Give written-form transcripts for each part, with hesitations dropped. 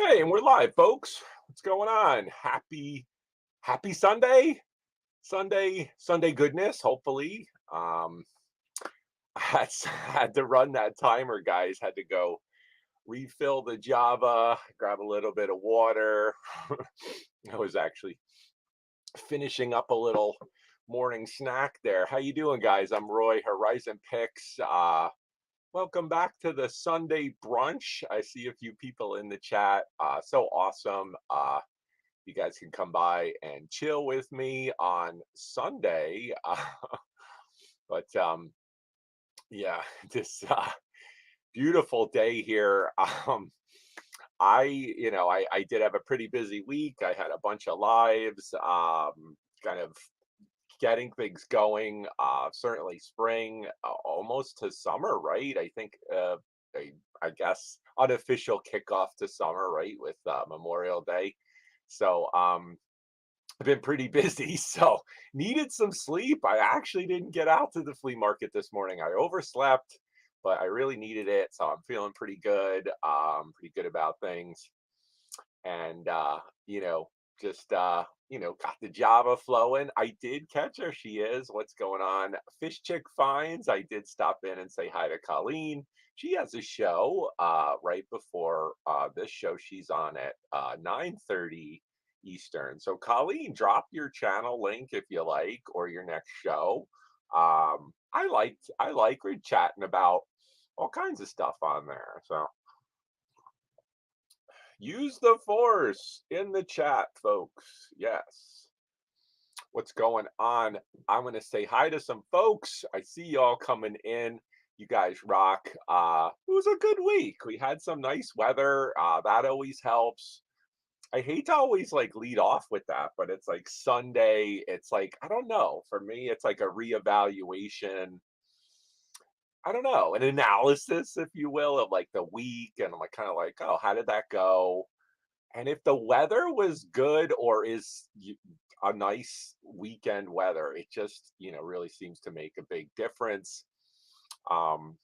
Hey, and we're live, folks. What's going on? Happy Sunday. Sunday goodness, hopefully. Had to run that timer, guys. Had to go refill the Java, grab a little bit of water. I was actually finishing up a little morning snack there. How you doing, guys? I'm Roy, Horizon Picks. Welcome back to the Sunday brunch. I see a few people in the chat. So awesome. You guys can come by and chill with me on Sunday. But yeah, this beautiful day here. I did have a pretty busy week. I had a bunch of lives, kind of getting things going. Certainly spring, almost to summer, right? I think, I guess, unofficial kickoff to summer, right, with Memorial Day. So, I've been pretty busy, so needed some sleep. I actually didn't get out to the flea market this morning. I overslept, but I really needed it, so I'm feeling pretty good about things. And just got the Java flowing. I did catch her. She is. What's going on? Fish Chick Finds. I did stop in and say hi to Colleen. She has a show right before this show. She's on at 9:30 Eastern. So Colleen, drop your channel link if you like, or your next show. I like we're chatting about all kinds of stuff on there. So use the force in the chat, folks. Yes. What's going on? I'm going to say hi to some folks. I see y'all coming in. You guys rock. It was a good week. We had some nice weather. That always helps. I hate to always like lead off with that, but it's like Sunday. It's like, I don't know. For me, it's like a reevaluation. I don't know, an analysis, if you will, of like the week. And I'm like, kind of like, oh, how did that go? And if the weather was good or a nice weekend weather, it just, really seems to make a big difference. Um,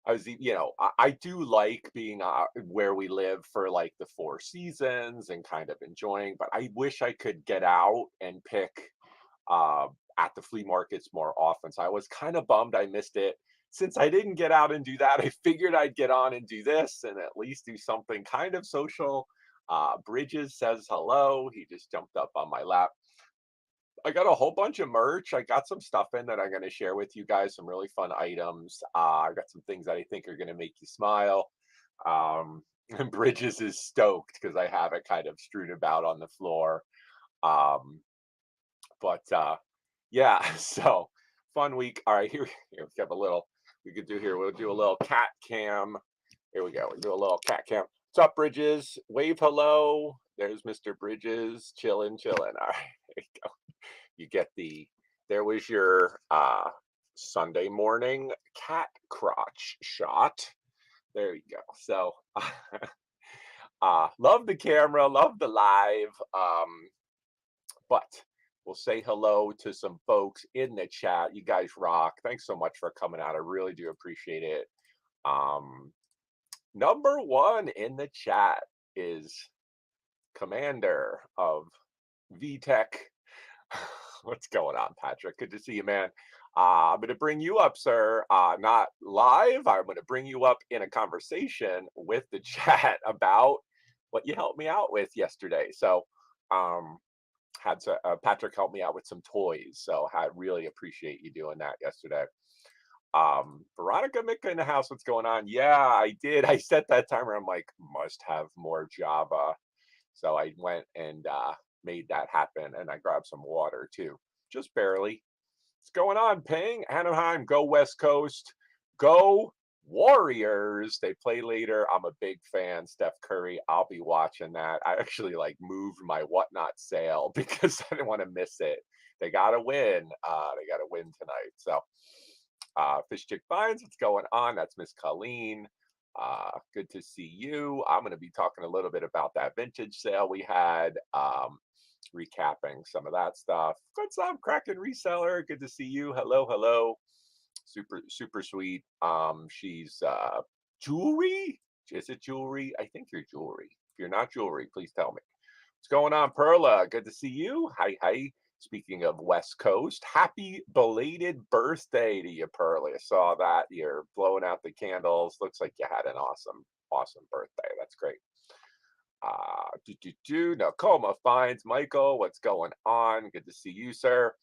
I do like being where we live for like the four seasons and kind of enjoying, but I wish I could get out and pick uh, at the flea markets more often. So I was kind of bummed I missed it. Since I didn't get out and do that, I figured I'd get on and do this and at least do something kind of social. Bridges says hello. He just jumped up on my lap. I got a whole bunch of merch. I got some stuff in that I'm going to share with you guys, some really fun items. I got some things that I think are going to make you smile. And Bridges is stoked because I have it kind of strewn about on the floor. Um, but yeah, so fun week. All right, here we have a little we could do here. We'll do a little cat cam. Here we go. We'll do a little cat cam. What's up, Bridges? Wave hello. There's Mr. Bridges. Chilling, chilling. All right, there you go. You get there was your Sunday morning cat crotch shot. There you go. So love the camera, love the live. But we'll say hello to some folks in the chat. You guys rock. Thanks so much for coming out. I really do appreciate it. Um, Number one in the chat is Commander of VTech. What's going on, Patrick? Good to see you, man. I'm going to bring you up, sir. Not live. I'm going to bring you up in a conversation with the chat about what you helped me out with yesterday. So, um, Patrick helped me out with some toys. So, I really appreciate you doing that yesterday. Veronica Mika in the house. What's going on? Yeah, I did. I set that timer. I'm like, must have more Java. So I went and made that happen, and I grabbed some water too, just barely. What's going on, Ping? Anaheim, go West Coast, go Warriors. They play later. I'm a big fan. Steph Curry. I'll be watching that. I actually like moved my whatnot sale because I didn't want to miss it. They gotta win. They gotta win tonight. So Fish Chick Finds, what's going on? That's Miss Colleen. Good to see you. I'm going to be talking a little bit about that vintage sale we had, recapping some of that stuff. What's up, Kraken Reseller? Good to see you. Hello, hello. Super, super sweet. She's jewelry. Is it jewelry? I think you're jewelry. If you're not jewelry, please tell me. What's going on, Perla? Good to see you. Hi, hi. Speaking of West Coast, happy belated birthday to you, Perla. I saw that you're blowing out the candles. Looks like you had an awesome, awesome birthday. That's great. Nakoma finds Michael. What's going on? Good to see you, sir.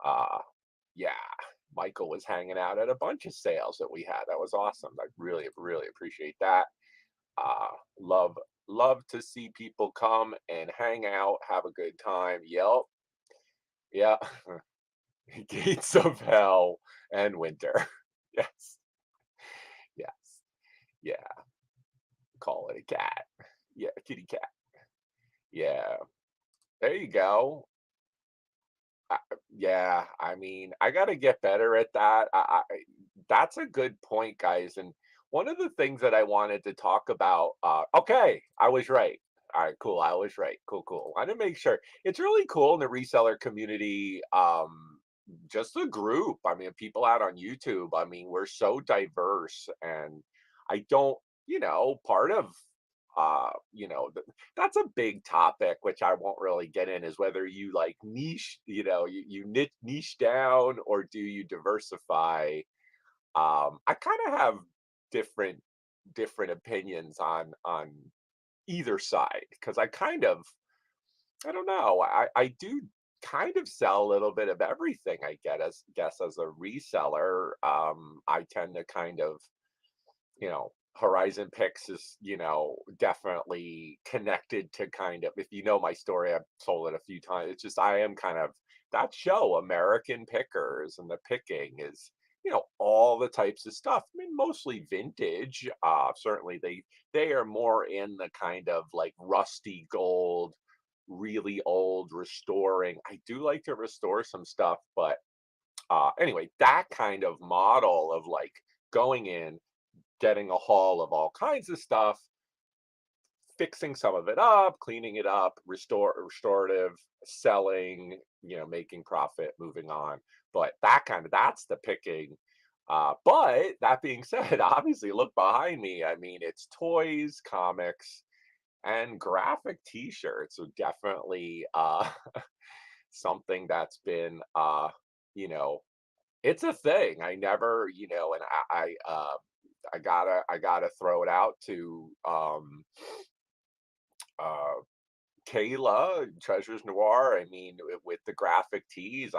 Uh, yeah, Michael was hanging out at a bunch of sales that we had. That was awesome. I really, really appreciate that. Uh, love, love to see people come and hang out, have a good time. Yep, yeah. Gates of hell and winter. Yes, yes, yeah. Call it a cat. Yeah, kitty cat. Yeah, there you go. I, yeah, I mean, I got to get better at that. That's a good point, guys. And one of the things that I wanted to talk about, okay, I was right. All right, cool. I was right. Cool, cool. I want to make sure it's really cool in the reseller community. Just the group. I mean, people out on YouTube. I mean, we're so diverse, and I don't, part of, that's a big topic, which I won't really get in, is whether you like niche, niche down, or do you diversify? I kind of have different different opinions on either side, because I don't know, I do kind of sell a little bit of everything. I get as guess as a reseller, I tend to kind of, Horizon Picks is, definitely connected to kind of, if you know my story, I've told it a few times. It's just I am kind of that show, American Pickers, and the picking is, all the types of stuff. I mean, mostly vintage. Certainly they are more in the kind of like rusty gold, really old restoring. I do like to restore some stuff, but anyway, that kind of model of like going in, getting a haul of all kinds of stuff, fixing some of it up, cleaning it up, restorative, selling, making profit, moving on. But that's the picking. But that being said, obviously, look behind me. I mean, it's toys, comics, and graphic T-shirts. So definitely something that's been, you know, it's a thing. I never, and I gotta throw it out to uh Kayla, Treasures Noir. I mean, with the graphic tees,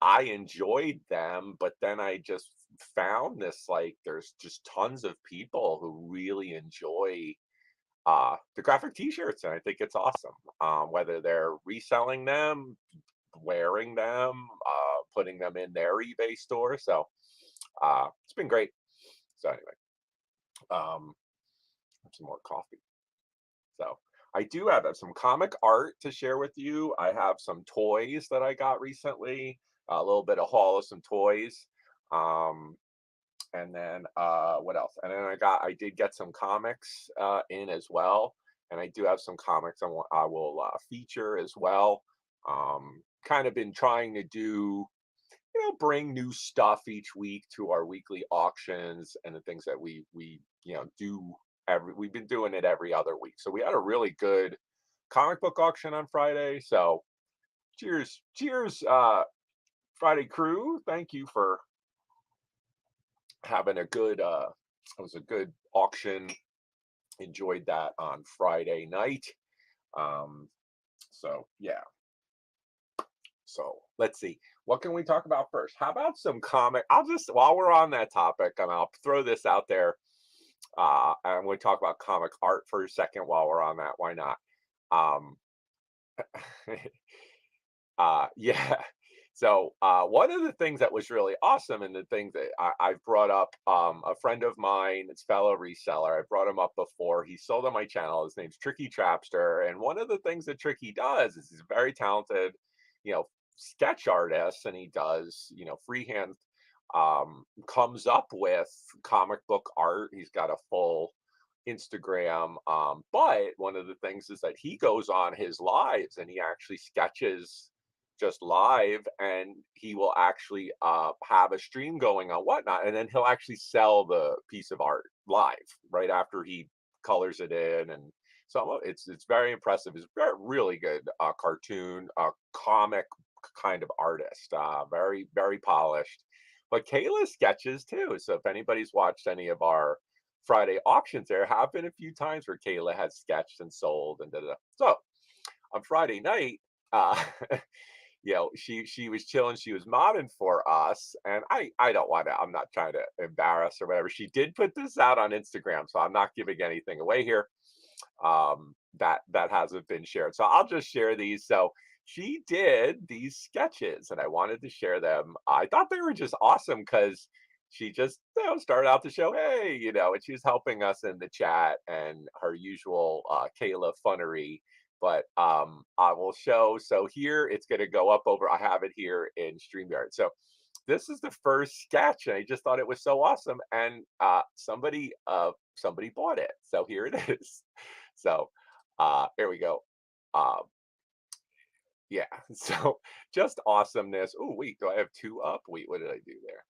I enjoyed them, but then I just found this, like, there's just tons of people who really enjoy the graphic t-shirts, and I think it's awesome. Whether they're reselling them, wearing them, putting them in their eBay store. So it's been great. So anyway, um, some more coffee. So I do have some comic art to share with you. I have some toys that I got recently, a little bit of haul of some toys. Um, and then what else? And then I did get some comics in as well. And I do have some comics I will feature as well. Kind of been trying to do, bring new stuff each week to our weekly auctions and the things that we do we've been doing it every other week. So we had a really good comic book auction on Friday. So cheers, Friday crew. Thank you for having a good it was a good auction. Enjoyed that on Friday night. Um, so yeah. So let's see. What can we talk about first? How about some comic? I'll just, while we're on that topic, and I'll throw this out there. I'm going to talk about comic art for a second while we're on that. Why not? Um, yeah. So one of the things that was really awesome, and the things that I've brought up, a friend of mine, it's fellow reseller. I brought him up before. He sold on my channel. His name's Tricky Trapster, and one of the things that Tricky does is he's very talented, you know, sketch artist, and he does, freehand. Comes up with comic book art. He's got a full Instagram. But one of the things is that he goes on his lives and he actually sketches just live, and he will actually have a stream going on whatnot, and then he'll actually sell the piece of art live right after he colors it in. And so it's very impressive. He's very really good cartoon comic kind of artist, very very polished. But Kayla sketches too, so if anybody's watched any of our Friday auctions, there have been a few times where Kayla has sketched and sold and da da. So on Friday night, uh, she was chilling, she was modding for us, and I don't want to. I'm not trying to embarrass or whatever. She did put this out on Instagram, so I'm not giving anything away here. That hasn't been shared, so I'll just share these. So she did these sketches, and I wanted to share them. I thought they were just awesome because she just started out the show, hey, and she was helping us in the chat and her usual Kayla funnery. But I will show. So here it's going to go up over. I have it here in StreamYard. So this is the first sketch, and I just thought it was so awesome. And somebody bought it. So here it is. So here we go. Uh, yeah. So just awesomeness. Oh wait, do I have two up? Wait, what did I do there?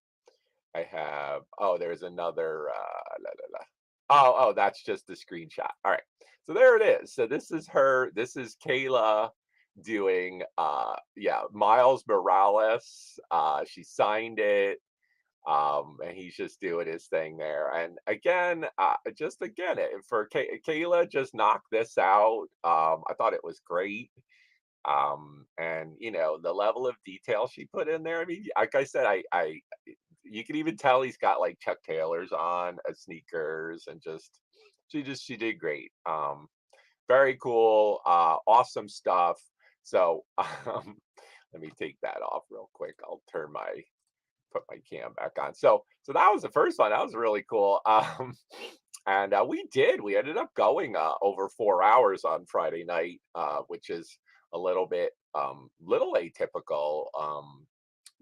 I have. Oh, there's another. La, la, la. Oh, that's just the screenshot. All right. So there it is. So this is her. This is Kayla doing. Yeah, Miles Morales. She signed it. And he's just doing his thing there. And again, just again, for Kayla, just knocked this out. I thought it was great. And the level of detail she put in there. I mean, like I said, I you can even tell he's got like Chuck Taylors on, sneakers, and she did great. Very cool, awesome stuff. So let me take that off real quick. I'll put my cam back on. So that was the first one. That was really cool. And we ended up going over 4 hours on Friday night, which is a little atypical.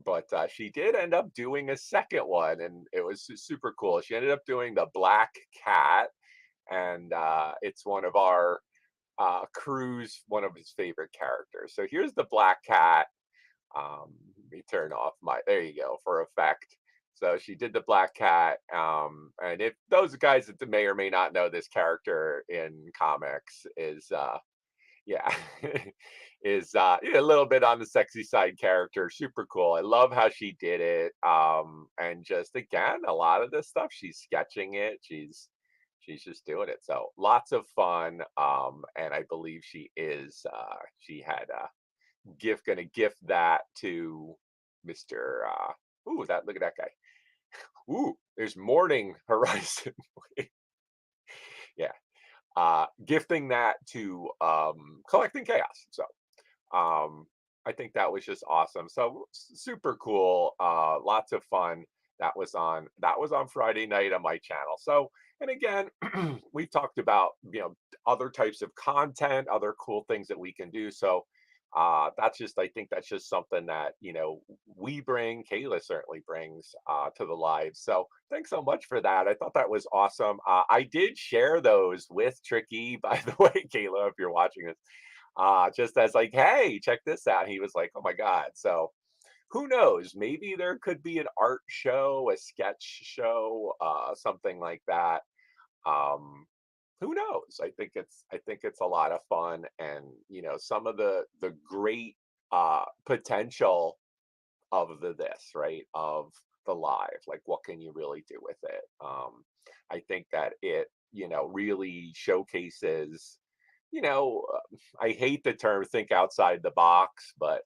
But she did end up doing a second one, and it was super cool. She ended up doing the black cat, and it's one of our crew's one of his favorite characters. So here's the black cat. Let me turn off there you go, for effect. So she did the black cat. And if those guys that may or may not know, this character in comics is yeah, is a little bit on the sexy side character. Super cool. I love how she did it. And just again, a lot of this stuff, she's sketching it. She's just doing it. So lots of fun. And I believe she had gonna gift that to Mr. Ooh, look at that guy. Ooh, there's Morning Horizon. Yeah. Gifting that to Collecting Chaos. So I think that was just awesome. So super cool. Lots of fun. That was on Friday night on my channel. So, and again, we've talked about other types of content, other cool things that we can do. So I think that's just something that we bring. Kayla certainly brings to the live. So thanks so much for that. I thought that was awesome. I did share those with Tricky, by the way, Kayla, if you're watching this, just as like, hey, check this out. He was like, oh my god. So who knows? Maybe there could be an art show, a sketch show, something like that. Um, who knows? I think it's a lot of fun, and some of the great potential of this, right, of the live, like what can you really do with it. I think that it really showcases, I hate the term think outside the box, but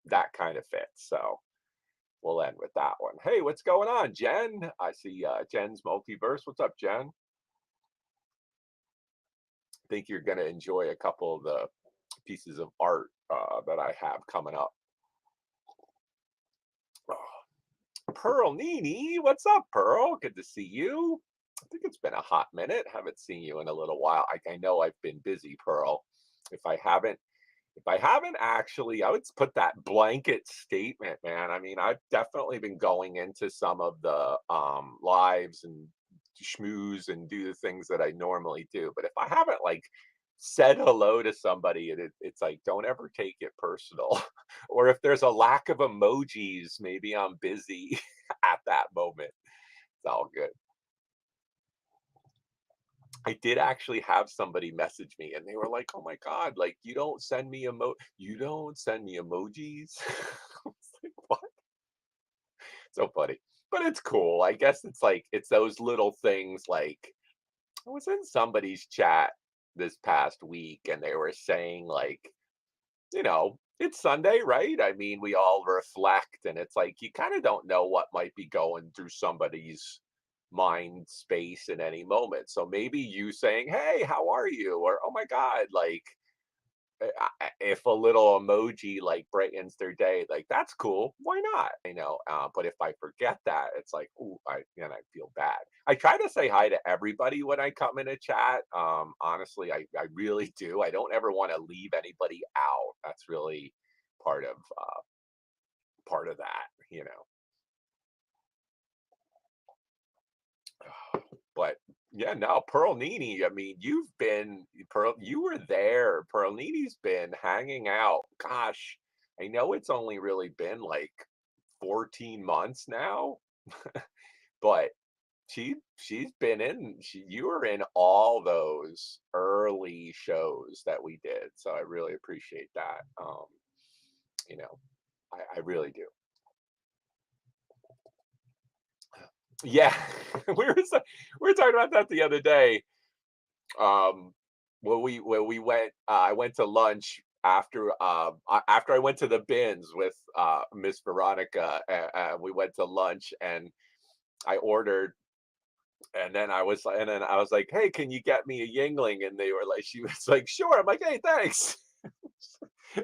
that kind of fits. So we'll end with that one. Hey, what's going on, Jen? I see Jen's multiverse. What's up, Jen? Think you're going to enjoy a couple of the pieces of art that I have coming up. Oh, Pearl Nini, what's up, Pearl? Good to see you. I think it's been a hot minute. Haven't seen you in a little while. I know I've been busy, Pearl. If I haven't actually, I would put that blanket statement, man. I mean, I've definitely been going into some of the lives and schmooze and do the things that I normally do. But if I haven't like said hello to somebody, and it's like, don't ever take it personal. Or if there's a lack of emojis, maybe I'm busy at that moment. It's all good. I did actually have somebody message me and they were like, "Oh my God, like you don't send me emojis." I was like, "What?" So funny. But it's cool. I guess it's like it's those little things like I was in somebody's chat this past week and they were saying like, it's Sunday, right? I mean, we all reflect and it's like you kind of don't know what might be going through somebody's mind space in any moment. So maybe you saying, "Hey, how are you?" or "Oh my God," like if a little emoji like brightens their day, like that's cool. Why not? But if I forget that, it's like, ooh, I feel bad. I try to say hi to everybody when I come in a chat. Honestly, I really do. I don't ever want to leave anybody out. That's really part of part of that, you know. But yeah, no, Pearl Nini. I mean, you were there. Pearl Nini's been hanging out. Gosh, I know it's only really been like 14 months now, but she's been in you were in all those early shows that we did. So I really appreciate that. You know, I really do. Yeah. We were talking about that the other day. When we went I went to lunch after I went to the bins with Miss Veronica. We went to lunch and I ordered, and then I was like, "Hey, can you get me a Yingling?" And she was like, "Sure." I'm like, "Hey, thanks."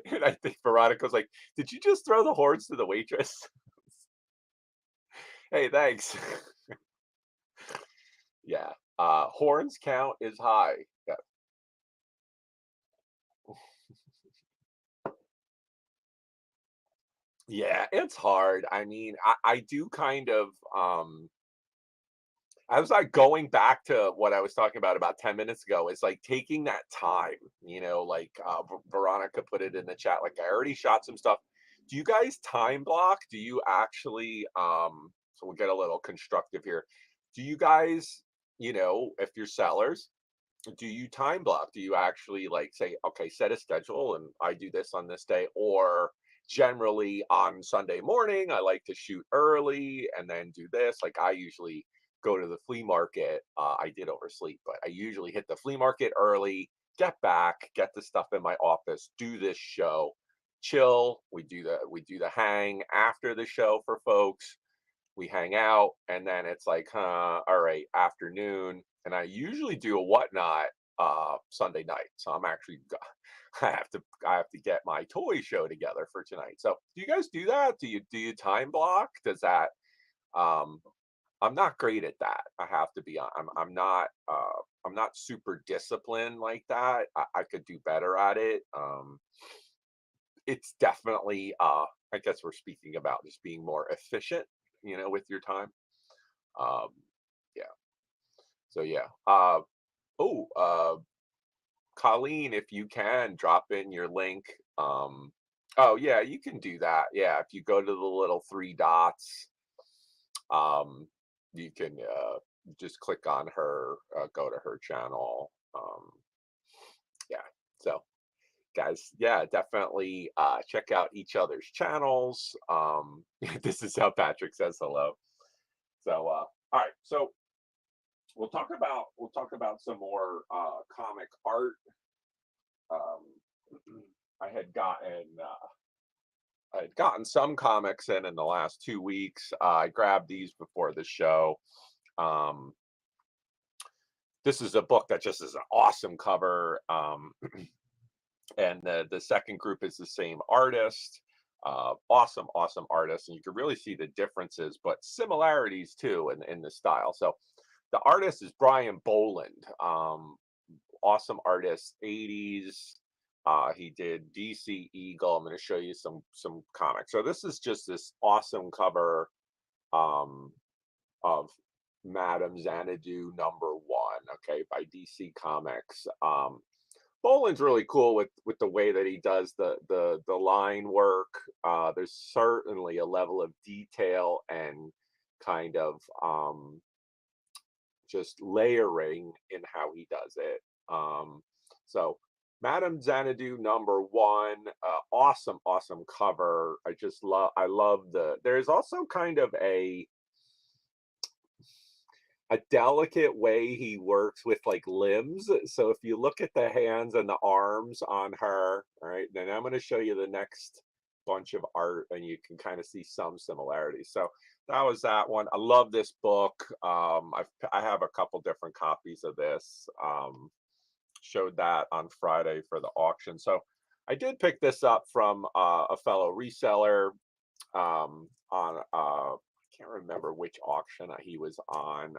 And I think Veronica was like, "Did you just throw the horns to the waitress?" Hey, thanks. Yeah. Horns count is high. Yeah. Yeah, it's hard. I mean, I do kind of I was like going back to what I was talking about 10 minutes ago. It's like taking that time, like Veronica put it in the chat. Like I already shot some stuff. Do you guys time block? Do you actually so we'll get a little constructive here. Do you guys, if you're sellers, do you time block? Do you actually like say, okay, set a schedule and I do this on this day? Or generally on Sunday morning, I like to shoot early and then do this. Like I usually go to the flea market. I did oversleep, but I usually hit the flea market early, get back, get the stuff in my office, do this show, chill. We do the hang after the show for folks. We hang out, and then it's like, all right, afternoon. And I usually do a whatnot Sunday night. So I have to get my toy show together for tonight. So do you guys do that? Do you time block? Does that um I'm not great at that. I have to be I'm not super disciplined like that. I could do better at it. It's definitely I guess we're speaking about just being more efficient, with your time. Um, yeah. So yeah. Oh, Colleen, if you can drop in your link. Oh yeah, you can do that. Yeah, if you go to the little three dots, um, you can just click on her, go to her channel. Yeah. So guys, yeah, definitely check out each other's channels. This is how Patrick says hello. So all right, so we'll talk about some more comic art. Um, I had gotten some comics in the last 2 weeks. I grabbed these before the show. Um, this is a book that just is an awesome cover. And the second group is the same artist. Awesome, awesome artist, and you can really see the differences, but similarities too in the style. So the artist is Brian Boland. Awesome artist, 80s. He did DC Eagle. I'm going to show you some comics. So this is just this awesome cover um, of Madame Xanadu #1, okay, by DC Comics. Boland's really cool with the way that he does the line work. There's certainly a level of detail and kind of just layering in how he does it. So Madame Xanadu #1, awesome, awesome cover. I love there's also kind of a delicate way he works with like limbs. So if you look at the hands and the arms on her, all right, then I'm going to show you the next bunch of art and you can kind of see some similarities. So that was that one. I love this book. I have a couple different copies of this. Showed that on Friday for the auction. So I did pick this up from a fellow reseller on I can't remember which auction he was on.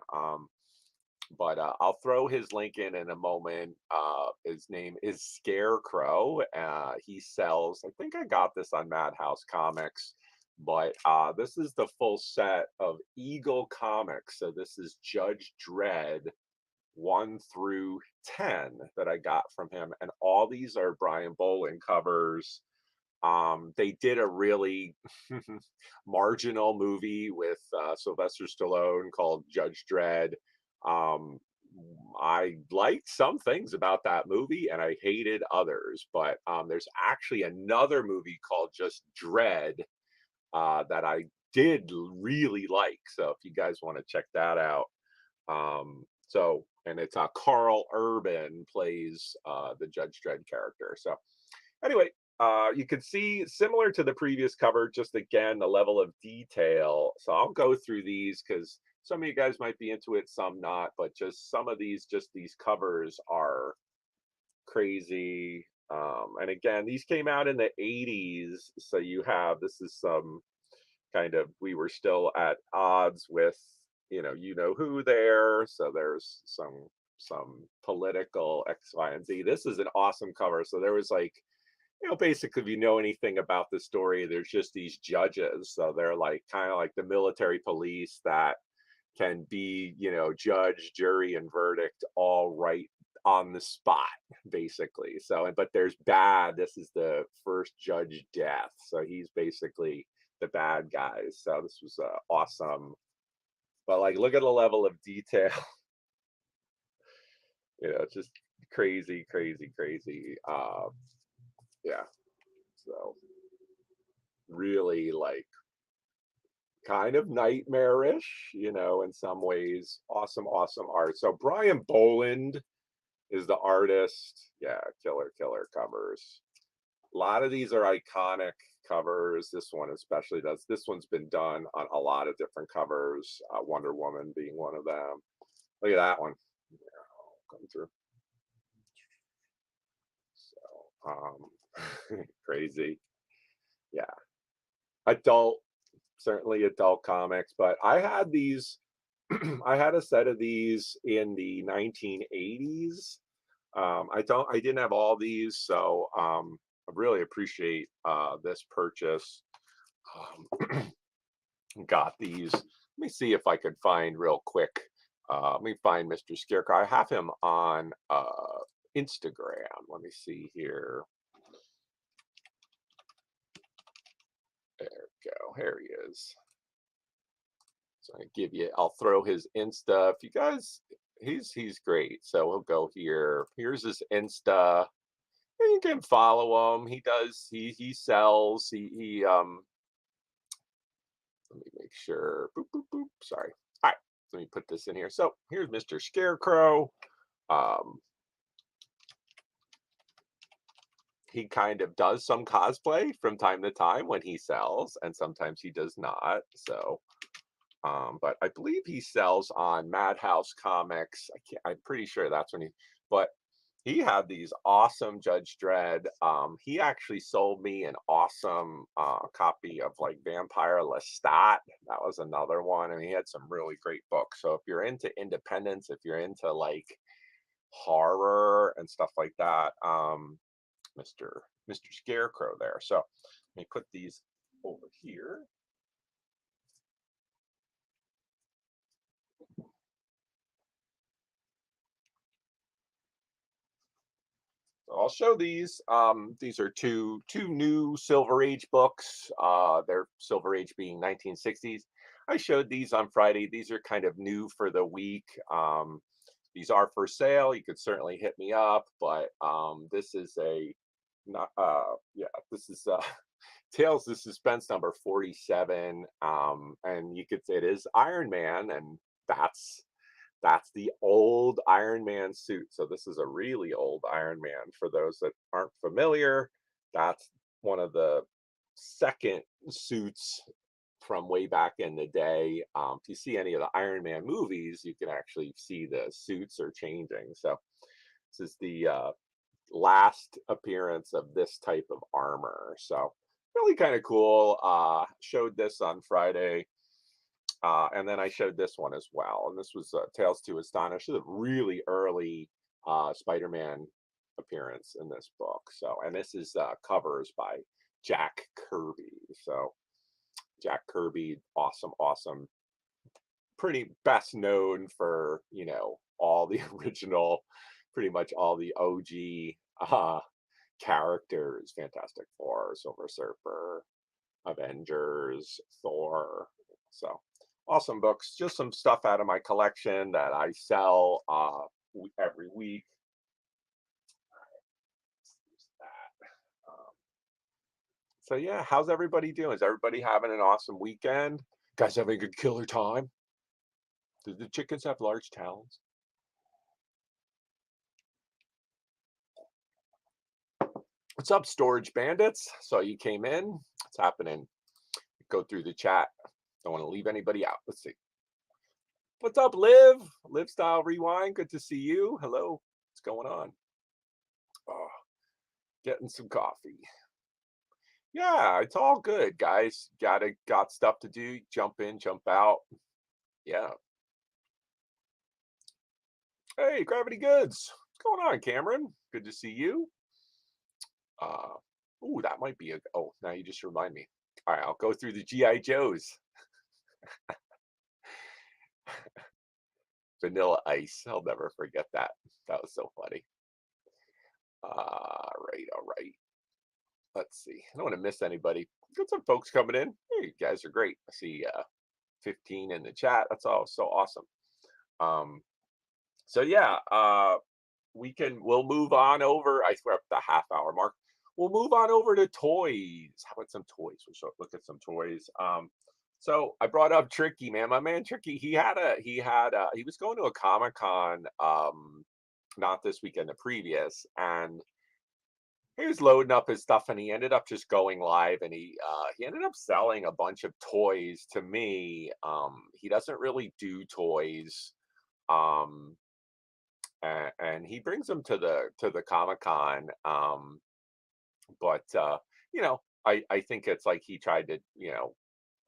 But I'll throw his link in a moment. His name is Scarecrow. He sells, I think I got this on Madhouse Comics, but this is the full set of Eagle Comics. So this is Judge Dredd 1 through 10 that I got from him. And all these are Brian Boland covers. They did a really marginal movie with Sylvester Stallone called Judge Dredd. Um, I liked some things about that movie and I hated others, but there's actually another movie called just Dread that I did really like. So if you guys want to check that out, and it's Carl Urban plays the Judge Dredd character. So anyway, you can see similar to the previous cover, just again, the level of detail. So I'll go through these because some of you guys might be into it, some not, but just some of these covers are crazy. And again, these came out in the 80s. So this is some kind of, we were still at odds with, you know who there. So there's some political X, Y, and Z. This is an awesome cover. So there was like, basically, if you know anything about the story, there's just these judges. So they're like kind of like the military police that can be, judge, jury, and verdict all right on the spot, basically. So, but there's bad. This is the first judge death. So he's basically the bad guys. So this was awesome. But like, look at the level of detail. Just crazy, crazy, crazy. Yeah. So really like kind of nightmarish, in some ways. Awesome, awesome art. So Brian Boland is the artist. Yeah, killer, killer covers. A lot of these are iconic covers. This one especially does. This one's been done on a lot of different covers. Wonder Woman being one of them. Look at that one. Yeah, come through. So crazy. Yeah. Adult, certainly adult comics, but I had these I had a set of these in the 1980s. I didn't have all these, so I really appreciate this purchase. Got these. Let me see if I could find real quick. Let me find Mr. Scarecrow. I have him on Instagram. Let me see here. There we go. Here he is. So I'll throw his Insta. If you guys, he's great. So we'll go here. Here's his Insta. And you can follow him. He sells. Let me make sure. Boop, boop, boop. Sorry. All right. Let me put this in here. So here's Mr. Scarecrow. Um, he kind of does some cosplay from time to time when he sells, and sometimes he does not. So but I believe he sells on Madhouse Comics. I'm pretty sure that's when but he had these awesome Judge Dredd. He actually sold me an awesome copy of like Vampire Lestat. That was another one. And he had some really great books. So if you're into independence, if you're into like horror and stuff like that, Mr. Scarecrow there. So let me put these over here. So I'll show these. These are two new Silver Age books. They're Silver Age being 1960s. I showed these on Friday. These are kind of new for the week. These are for sale. You could certainly hit me up, but this is a not yeah, this is Tales of Suspense number 47. And you could say it is Iron Man, and that's the old Iron Man suit. So this is a really old Iron Man. For those that aren't familiar, that's one of the second suits from way back in the day. If you see any of the Iron Man movies, you can actually see the suits are changing. So this is the last appearance of this type of armor. So really kind of cool. Showed this on Friday. And then I showed this one as well. And this was Tales to Astonish. This is a really early Spider-Man appearance in this book. So, and this is covers by Jack Kirby. So Jack Kirby, awesome, awesome. Pretty best known for, all the original, pretty much all the OG characters, Fantastic Four, Silver Surfer, Avengers, Thor. So awesome books. Just some stuff out of my collection that I sell every week. Um, so yeah, how's everybody doing? Is everybody having an awesome weekend? Guys having a good killer time? Do the chickens have large talons? What's up, Storage Bandits? So you came in. What's happening? Go through the chat. Don't want to leave anybody out. Let's see. What's up, Liv? Live Style Rewind. Good to see you. Hello. What's going on? Oh, getting some coffee. Yeah, it's all good, guys. Got stuff to do. Jump in, jump out. Yeah. Hey, Gravity Goods. What's going on, Cameron? Good to see you. Uh, ooh, that might be a. Oh, now you just remind me. All right, I'll go through the GI Joes. Vanilla Ice. I'll never forget that. That was so funny. All right. Let's see. I don't want to miss anybody. Got some folks coming in. Hey, you guys are great. I see 15 in the chat. That's all so awesome. So yeah, we'll move on over. I swear up the half hour mark. We'll move on over to toys. How about some toys? We'll look at some toys. So I brought up Tricky, man. My man Tricky, he was going to a Comic-Con not this weekend, the previous, and he was loading up his stuff, and he ended up just going live, and he ended up selling a bunch of toys to me. He doesn't really do toys. Um and he brings them to the Comic-Con. But I think it's like he tried to,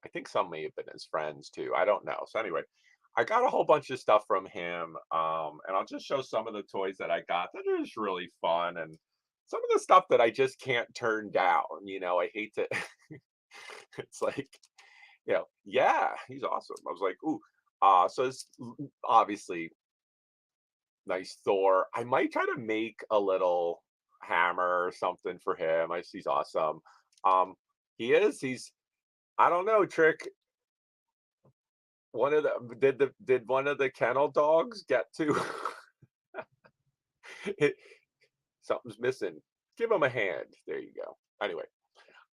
I think some may have been his friends too. I don't know. So anyway, I got a whole bunch of stuff from him. And I'll just show some of the toys that I got that are just really fun, and some of the stuff that I just can't turn down. I hate to it's like, yeah, he's awesome. I was like, ooh, so it's obviously nice Thor. I might try to make a little hammer or something for him. He's awesome. Um, he's I don't know, Trick. One of the did one of the kennel dogs get to it, something's missing. Give him a hand. There you go. Anyway,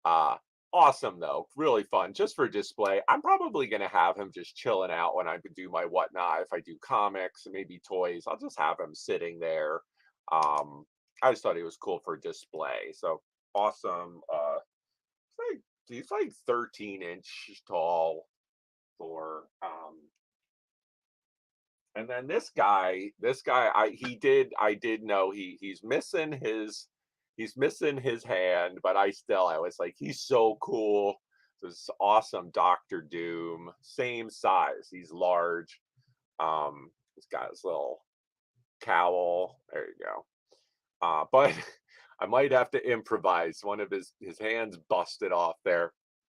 uh awesome though. Really fun. Just for display. I'm probably gonna have him just chilling out when I do my whatnot. If I do comics and maybe toys, I'll just have him sitting there. I just thought he was cool for display. So awesome. He's like 13-inch tall for and then this guy I did know he's missing his hand, but I was like, he's so cool. This awesome Doctor Doom, same size. He's large. He's got his little cowl. There you go. But I might have to improvise. One of his hands busted off there.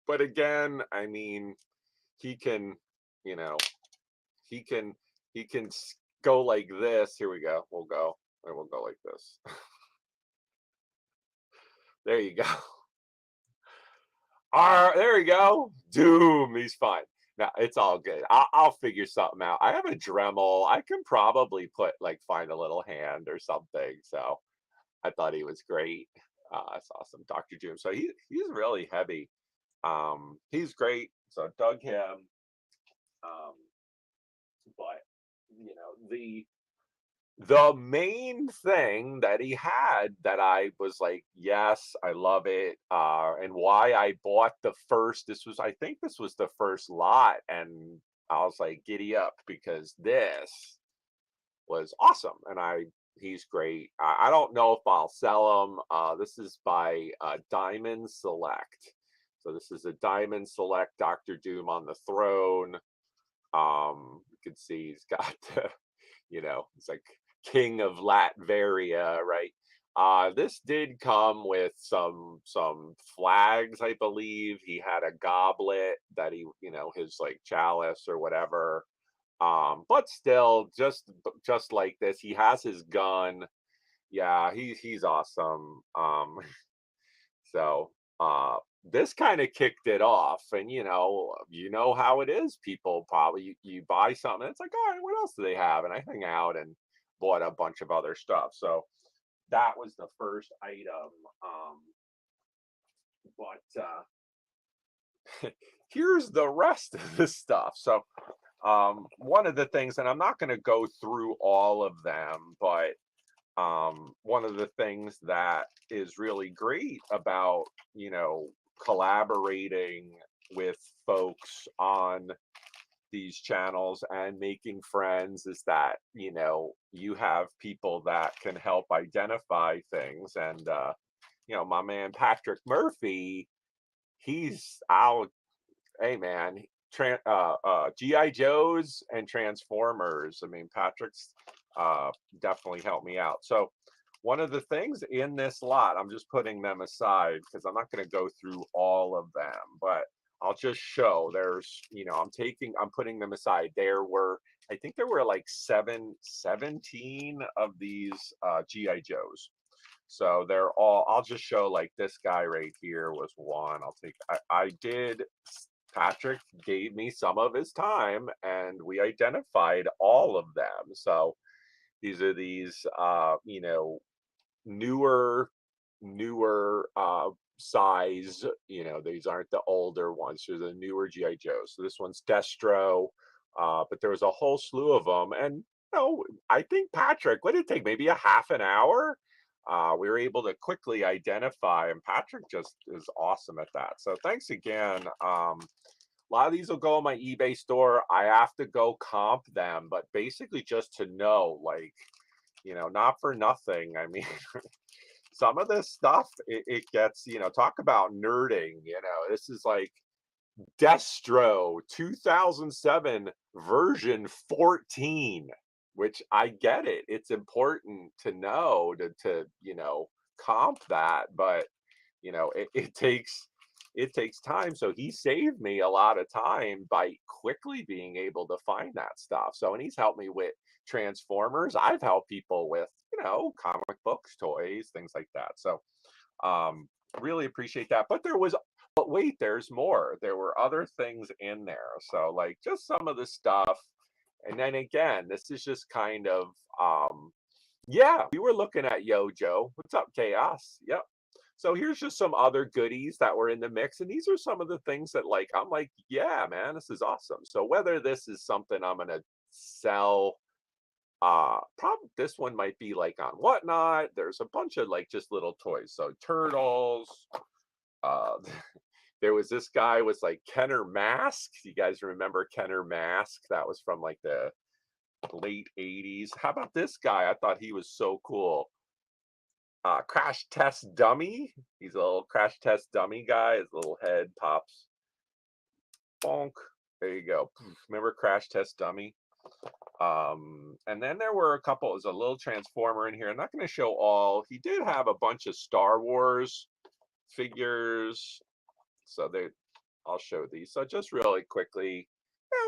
But again, I mean, he can, you know, he can go like this. Here we go. We'll go like this. There you go. There we go. Doom. He's fine. No, it's all good. I'll figure something out. I have a Dremel. I can probably find a little hand or something. So I thought he was great. That's awesome, Dr. Doom. So he's really heavy. He's great. So dug him. Um, but the main thing that he had that I was like, yes, I love it, and why I bought I think this was the first lot, and I was like, giddy up because this was awesome, and he's great. I don't know if I'll sell him. This is by Diamond Select, so this is a Diamond Select Doctor Doom on the throne. You can see he's got it's like king of Latveria, right? This did come with some flags, I believe. He had a goblet that his like chalice or whatever. But still, just like this, he has his gun. Yeah, he's awesome. So this kind of kicked it off, and you know how it is. People probably you buy something, it's like, all right, what else do they have? And I hang out and bought a bunch of other stuff. So that was the first item. But here's the rest of the stuff. So one of the things, and I'm not going to go through all of them, but one of the things that is really great about collaborating with folks on these channels and making friends is that you have people that can help identify things. And my man Patrick Murphy, he's out. Hey man, GI Joes and Transformers. I mean, Patrick's definitely helped me out. So one of the things in this lot, I'm just putting them aside because I'm not going to go through all of them, but I'll just show. I'm putting them aside. I think there were like 17 of these GI Joes. So I'll just show, like, this guy right here was one. I did Patrick gave me some of his time and we identified all of them. So these are newer size, these aren't the older ones. They're the newer GI Joes. So this one's Destro. But there was a whole slew of them. And I think Patrick, what did it take? Maybe a half an hour. We were able to quickly identify, and Patrick just is awesome at that. So thanks again. A lot of these will go on my eBay store. I have to go comp them, but basically just to know, like, not for nothing. I mean, some of this stuff, it gets, talk about nerding. This is like Destro 2007 version 14, which I get it. It's important to know to comp that, but it takes time. So he saved me a lot of time by quickly being able to find that stuff. So, and he's helped me with Transformers. I've helped people with, comic books, toys, things like that. So, really appreciate that. But wait, there's more. There were other things in there. So, like, just some of the stuff. And then again, this is just kind of, yeah, we were looking at Yojo. What's up, Chaos? Yep. So here's just some other goodies that were in the mix. And these are some of the things that, like, I'm like, yeah, man, this is awesome. So whether this is something I'm going to sell, probably this one might be like on Whatnot. There's a bunch of like just little toys. So turtles. Uh, there was this guy was like Kenner Mask. You guys remember Kenner Mask? That was from like the late 80s. How about this guy? I thought he was so cool. Crash Test Dummy. He's a little Crash Test Dummy guy. His little head pops. Bonk. There you go. Remember Crash Test Dummy? And then there were a couple. There's a little Transformer in here. I'm not going to show all. He did have a bunch of Star Wars figures. So I'll show these. So just really quickly,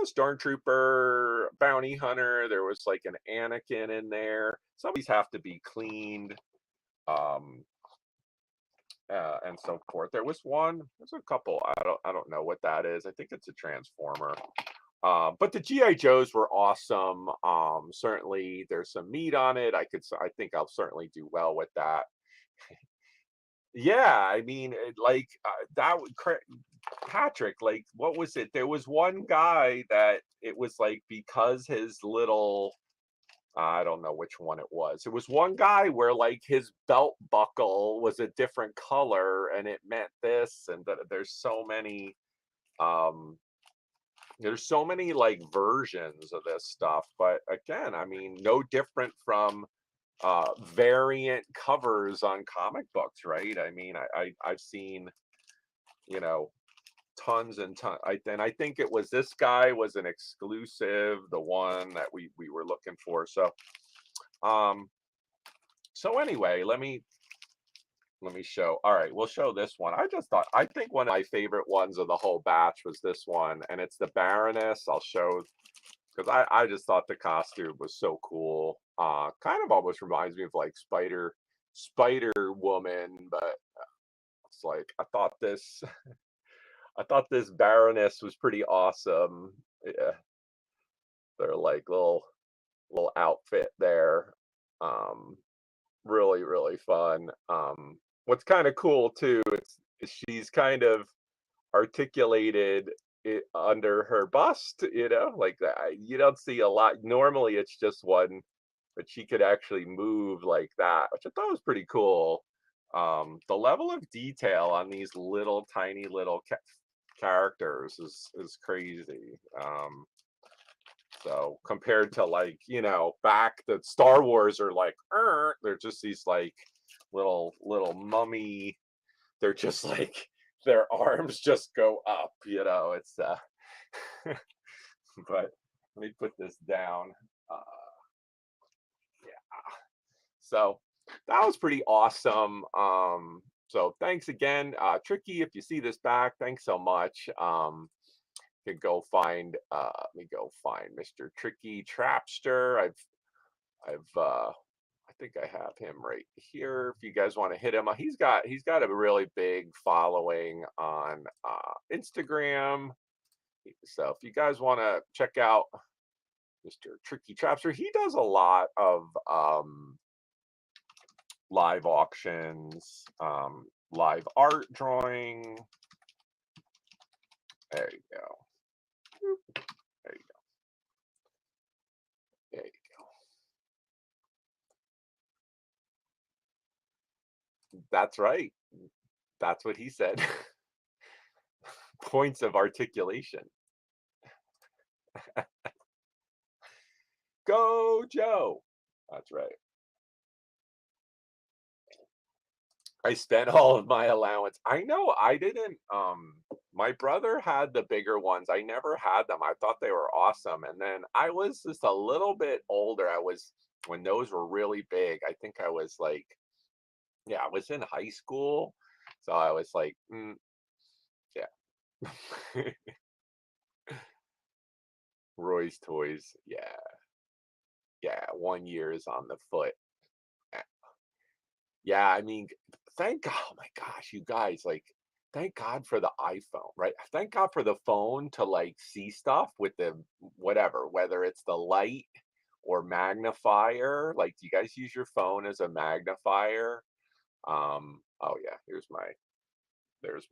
Stormtrooper, Bounty Hunter. There was like an Anakin in there. Some of these have to be cleaned. and so forth. There's a couple. I don't know what that is. I think it's a transformer. But the GI Joes were awesome. Certainly, there's some meat on it. I think I'll certainly do well with that. Yeah, I mean, Patrick. Like, what was it? There was one guy that it was like because his little I don't know which one it was. It was one guy where like his belt buckle was a different color and it meant this and that um there's so many like versions of this stuff. But again, I mean, no different from variant covers on comic books, right? I mean, I've seen, you know, tons and tons. I think it was this guy was an exclusive, the one that we were looking for. Um so anyway, let me show. All right, we'll show this one. I think one of my favorite ones of the whole batch was this one, and it's the Baroness. I'll show because I just thought the costume was so cool. Kind of almost reminds me of like Spider Woman, but it's like I thought this Baroness was pretty awesome. Yeah, their like little outfit there. Um, really fun. What's kind of cool too is she's kind of articulated it under her bust, like that. You don't see a lot. Normally, it's just one, but she could actually move like that, which I thought was pretty cool. The level of detail on these little tiny little characters is crazy. So compared to like, back the Star Wars are like, they're just these like little mummy. They're just like their arms just go up, it's but let me put this down. Uh yeah. So that was pretty awesome. So thanks again. Tricky, if you see this back, thanks so much. Could go find let me go find Mr. Tricky Trapster. I think I have him right here. If you guys want to hit him, he's got a really big following on Instagram. So if you guys want to check out Mr. Tricky Trapster, he does a lot of live auctions, live art drawing. There you go. There you go. There you go. That's right. That's what he said. Points of articulation. Go, Joe. That's right. I spent all of my allowance. I know I didn't. My brother had the bigger ones. I never had them. I thought they were awesome. And then I was just a little bit older. When those were really big. I think I was like, yeah, I was in high school. So I was like, yeah. Roy's Toys. Yeah. Yeah. 1 year is on the foot. Yeah, I mean, oh my gosh, you guys, like, thank God for the iPhone, right? Thank God for the phone to like see stuff with the whatever, whether it's the light or magnifier. Like, do you guys use your phone as a magnifier? Oh yeah, there's my there's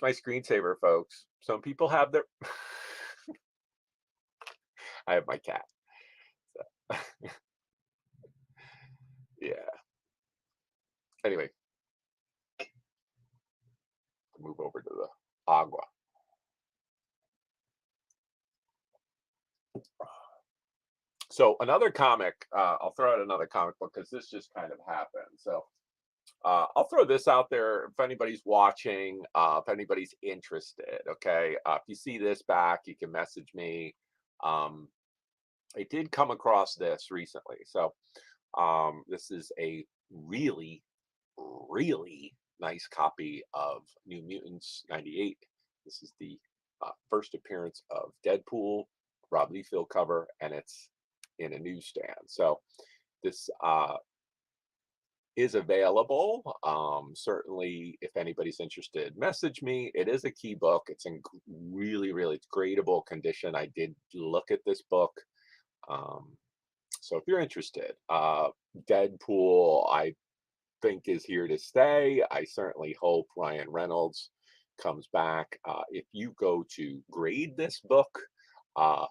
my screensaver, folks. Some people have their I have my cat. So yeah. Anyway, move over to the agua. So another comic, I'll throw out another comic book because this just kind of happened. So I'll throw this out there if anybody's watching, if anybody's interested. Okay, if you see this back, you can message me. Um, I did come across this recently, so this is a really nice copy of New Mutants '98. This is the first appearance of Deadpool, Rob Liefeld cover, and it's in a newsstand. So this is available. Certainly, if anybody's interested, message me. It is a key book. It's in really, really gradable condition. I did look at this book. Um, so if you're interested, Deadpool, I think is here to stay. I certainly hope Ryan Reynolds comes back. If you go to grade this book, uh,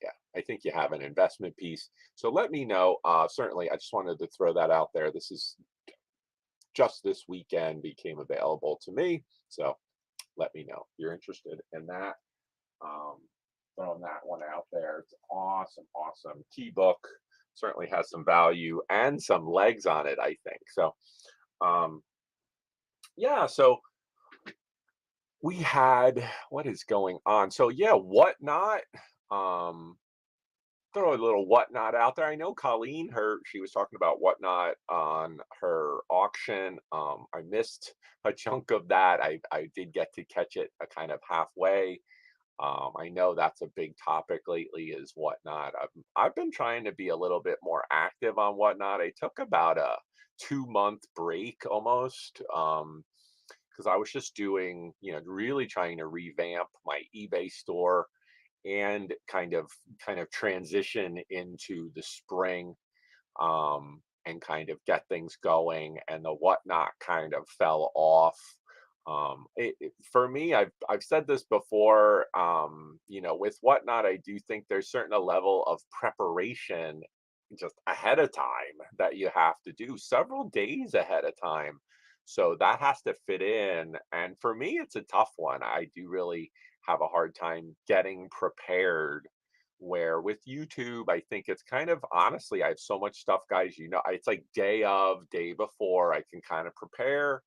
yeah, I think you have an investment piece. So let me know. Certainly, I just wanted to throw that out there. This is just this weekend became available to me. So let me know if you're interested in that. Um, Throwing that one out there. It's awesome, awesome key book. Certainly has some value and some legs on it, I think. So, um, yeah. So we had what is going on. So yeah, whatnot. Um, Throw a little whatnot out there. I know Colleen, she was talking about whatnot on her auction. I missed a chunk of that. I did get to catch it a kind of halfway. I know that's a big topic lately is whatnot. I've been trying to be a little bit more active on whatnot. I took about a 2 month break almost. Because I was just doing, really trying to revamp my eBay store and kind of transition into the spring, and kind of get things going, and the whatnot kind of fell off. For me, I've said this before, with whatnot, I do think there's certain a level of preparation just ahead of time that you have to do several days ahead of time. So that has to fit in. And for me, it's a tough one. I do really have a hard time getting prepared. Where with YouTube, I think it's kind of honestly, I have so much stuff, guys. It's like day of, day before, I can kind of prepare,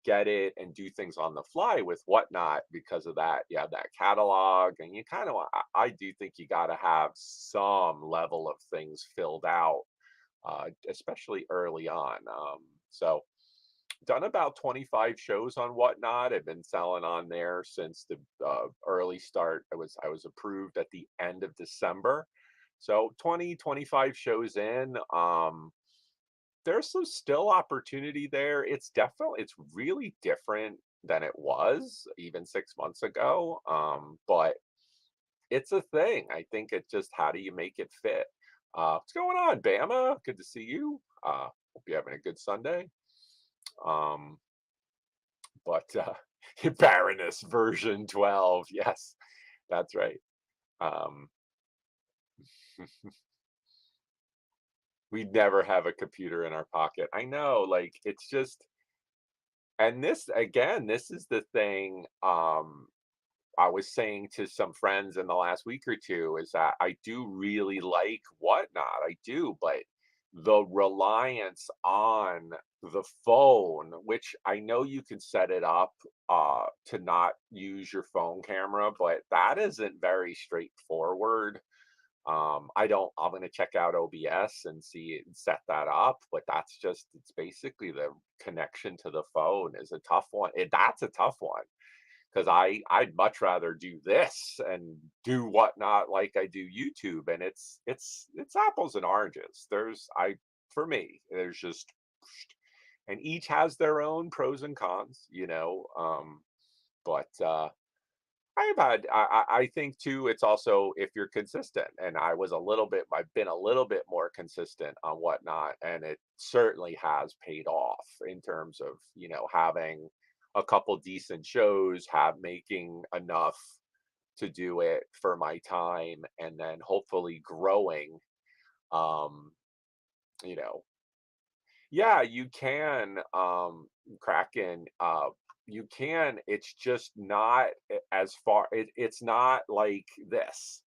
get it, and do things on the fly with whatnot because of that. Yeah, that catalog. And you kind of, I do think you got to have some level of things filled out, especially early on. So, done about 25 shows on whatnot. I've been selling on there since the early start. I was approved at the end of December. So 20, 25 shows in. There's some still opportunity there. It's really different than it was even 6 months ago. But it's a thing. I think it's just how do you make it fit? What's going on, Bama? Good to see you. Hope you're having a good Sunday. Um, but Baroness version 12. Yes, that's right. Um, we'd never have a computer in our pocket. I know, like it's just, and this again, this is the thing. I was saying to some friends in the last week or two is that I do really like whatnot. I do, but the reliance on the phone, which I know you can set it up to not use your phone camera, but that isn't very straightforward. I'm going to check out OBS and see and set that up, but it's basically the connection to the phone is a tough one. That's a tough one because I'd much rather do this and do whatnot like I do YouTube, and it's apples and oranges. For me, there's just and each has their own pros and cons, but I think too, it's also if you're consistent, and I've been a little bit more consistent on whatnot, and it certainly has paid off in terms of, having a couple decent shows, have making enough to do it for my time, and then hopefully growing, um, you know, yeah, you can, Kraken, you can, it's just not as far it's not like this.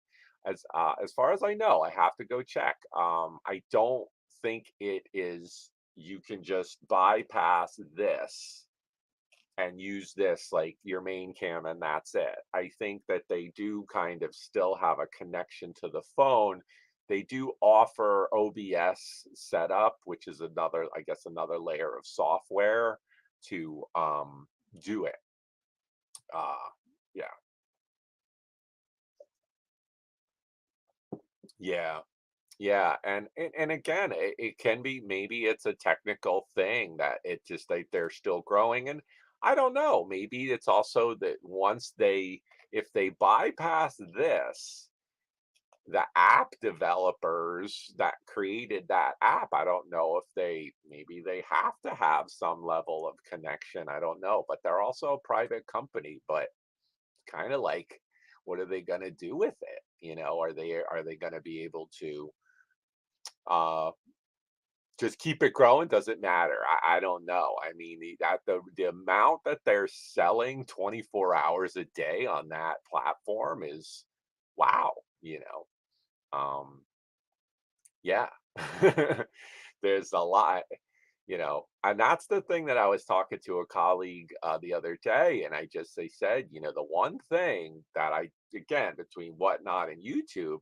As far as I know, I have to go check. I don't think it is you can just bypass this and use this like your main cam and that's it. I think that they do kind of still have a connection to the phone. They do offer OBS setup, which is another, I guess, another layer of software to do it. Uh, yeah, yeah. Yeah, and again, it can be maybe it's a technical thing that it just they're still growing, and I don't know. Maybe it's also that once they if they bypass this, the app developers that created that app, I don't know if maybe they have to have some level of connection. I don't know, but they're also a private company, but kind of like what are they going to do with it? Are they going to be able to uh just keep it growing? Doesn't matter. I don't know. I mean, the amount that they're selling 24 hours a day on that platform is wow, you know. Yeah. There's a lot, and that's the thing that I was talking to a colleague the other day, and they said, the one thing that again, between Whatnot and YouTube,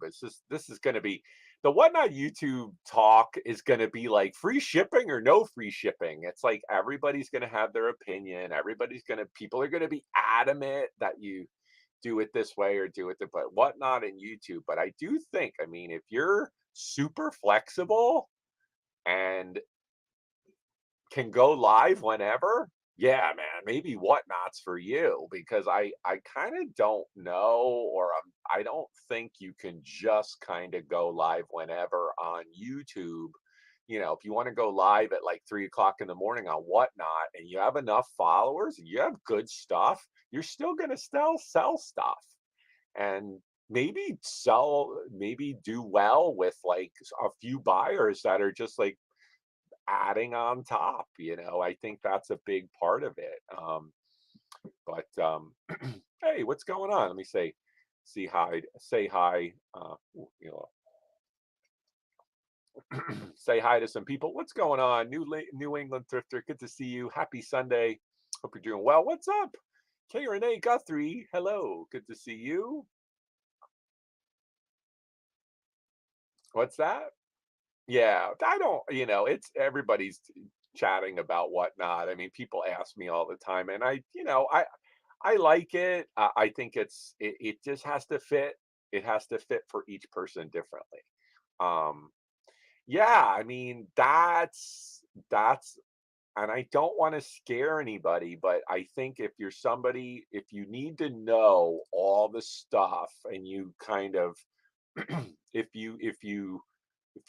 this is going to be the Whatnot YouTube talk is going to be like free shipping or no free shipping. It's like everybody's going to have their opinion. People are going to be adamant that you do it this way or do it but Whatnot and YouTube. But I do think, I mean, if you're super flexible and can go live whenever, yeah, man, maybe Whatnot's for you because I kind of don't know, or I don't think you can just kind of go live whenever on YouTube. If you want to go live at like 3 o'clock in the morning on Whatnot and you have enough followers, you have good stuff, you're still gonna still sell stuff and maybe do well with like a few buyers that are just like adding on top. I think that's a big part of it. But hey, what's going on? Let me say hi, say hi to some people. What's going on? New England thrifter, good to see you. Happy Sunday. Hope you're doing well. What's up? K Renee Guthrie, hello, good to see you. What's that? Yeah, I don't, it's everybody's chatting about Whatnot. I mean, people ask me all the time, and I like it. I think it just has to fit. It has to fit for each person differently. Um, yeah, I mean, that's and I don't want to scare anybody, but I think if you need to know all the stuff and you kind of if